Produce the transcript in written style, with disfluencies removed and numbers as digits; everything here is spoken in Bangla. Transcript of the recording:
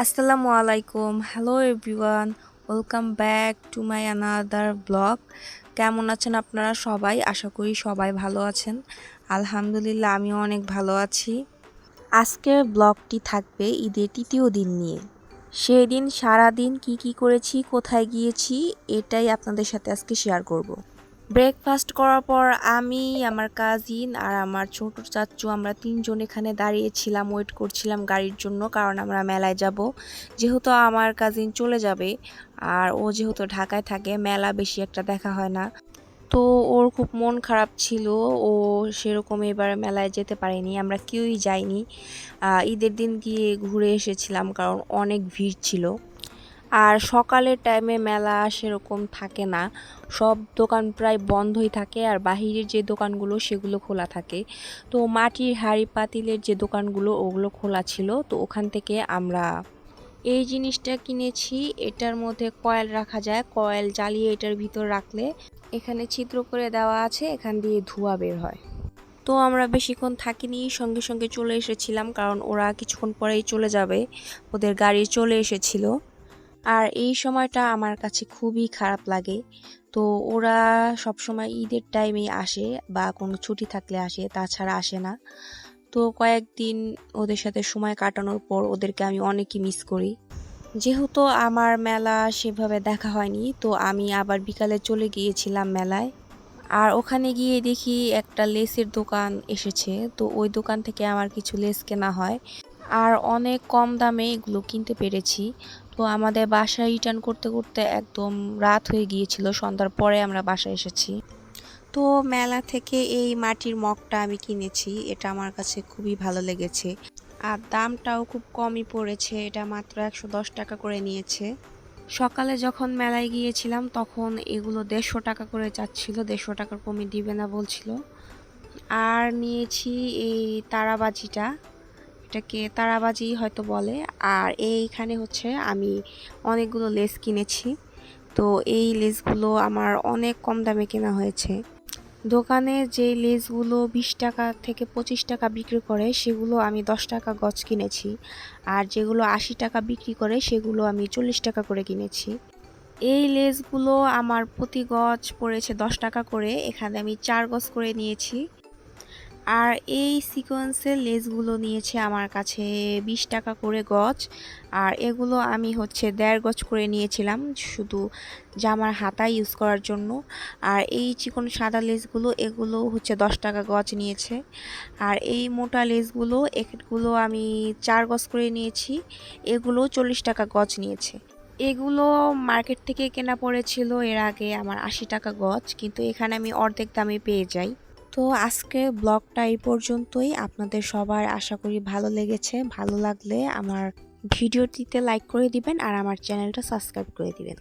আসসালামু আলাইকুম, hello everyone, welcome back to my another blog. কেমন আছেন আপনারা সবাই? আশা করি সবাই ভালো আছেন। আলহামদুলিল্লাহ, আমিও অনেক ভালো আছি। আজকের ব্লগটি থাকবে ঈদের তৃতীয় দিন নিয়ে। সেই দিন সারাদিন কি করেছি, কোথায় গিয়েছি, এটাই আপনাদের সাথে আজকে শেয়ার করব। ব্রেকফাস্ট করার পর আমি, আমার কাজিন আর আমার ছোট চাচ্চু আমরা তিনজন এখানে দাঁড়িয়েছিলাম, ওয়েট করছিলাম গাড়ির জন্য, কারণ আমরা মেলায় যাব। যেহেতু আমার কাজিন চলে যাবে আর ও যেহেতু ঢাকায় থাকে, মেলা বেশি একটা দেখা হয় না, তো ওর খুব মন খারাপ ছিল। ও সেরকম এবার মেলায় যেতে পারেনি, আমরা কেউই যাইনি। ঈদের দিন গিয়ে ঘুরে এসেছিলাম কারণ অনেক ভিড় ছিল। আর সকালের টাইমে মেলা সেরকম থাকে না, সব দোকান প্রায় বন্ধই থাকে, আর বাহিরের যে দোকানগুলো সেগুলো খোলা থাকে। তো মাটির হাঁড়ি পাতিলের যে দোকানগুলো ওগুলো খোলা ছিল, তো ওখান থেকে আমরা এই জিনিসটা কিনেছি। এটার মধ্যে কয়েল রাখা যায়, কয়েল জ্বালিয়ে এটার ভিতর রাখলে এখানে ছিদ্র করে দেওয়া আছে, এখান দিয়ে ধোঁয়া বের হয়। তো আমরা বেশিক্ষণ থাকিনি, সঙ্গে সঙ্গে চলে এসেছিলাম কারণ ওরা কিছুক্ষণ পরেই চলে যাবে, ওদের গাড়ি চলে এসেছিল। আর এই সময়টা আমার কাছে খুবই খারাপ লাগে। তো ওরা সবসময় ঈদের টাইমেই আসে বা কোনো ছুটি থাকলে আসে, তাছাড়া আসে না। তো কয়েকদিন ওদের সাথে সময় কাটানোর পর ওদেরকে আমি অনেকই মিস করি। যেহেতু আমার মেলা সেভাবে দেখা হয়নি, তো আমি আবার বিকালে চলে গিয়েছিলাম মেলায়। আর ওখানে গিয়ে দেখি একটা লেসের দোকান এসেছে, তো ওই দোকান থেকে আমার কিছু লেস কেনা হয় আর অনেক কম দামে এগুলো কিনতে পেরেছি। তো আমাদের বাসায় রিটার্ন করতে করতে একদম রাত হয়ে গিয়েছিল, সন্ধ্যার পরে আমরা বাসায় এসেছি। তো মেলা থেকে এই মাটির মগটা আমি কিনেছি, এটা আমার কাছে খুবই ভালো লেগেছে আর দামটাও খুব কমই পড়েছে, এটা মাত্র 110 টাকা করে নিয়েছে। সকালে যখন মেলায় গিয়েছিলাম তখন এগুলো 150 টাকা করে চাচ্ছিল, 150 টাকার কমে দিবে না বলছিল। আর নিয়েছি এই তারাবাজিটা, এটাকে তারাবাজি হয়তো বলে। আর এইখানে হচ্ছে আমি অনেকগুলো লেস কিনেছি, তো এই লেসগুলো আমার অনেক কম দামে কেনা হয়েছে। দোকানে যে লেসগুলো 20 টাকা থেকে 25 টাকা বিক্রি করে সেগুলো আমি 10 টাকা গজ কিনেছি, আর যেগুলো 80 টাকা বিক্রি করে সেগুলো আমি 40 টাকা করে কিনেছি। এই লেসগুলো আমার প্রতি গজ পড়েছে 10 টাকা করে, এখানে আমি 4 গজ করে নিয়েছি। আর এই সিকোয়েন্সের লেসগুলো নিয়েছে আমার কাছে 20 টাকা করে গজ, আর এগুলো আমি হচ্ছে 1.5 গজ করে নিয়েছিলাম শুধু জামার হাতায় ইউজ করার জন্য। আর এই চিকন সাদা লেসগুলো এগুলো হচ্ছে 10 টাকা গজ নিয়েছে। আর এই মোটা লেসগুলো এগুলো আমি 4 গজ করে নিয়েছি, এগুলো 40 টাকা গজ নিয়েছে। এগুলো মার্কেট থেকে কেনা পড়েছিল এর আগে আমার 80 টাকা গজ, কিন্তু এখানে আমি অর্ধেক দামে পেয়ে যাই। তো আজকে ব্লগটা এই পর্যন্তই। আপনাদের সবার আশা করি ভালো লেগেছে। ভালো লাগলে আমার ভিডিওটিতে লাইক করে দিবেন আর আমার চ্যানেলটা সাবস্ক্রাইব করে দিবেন।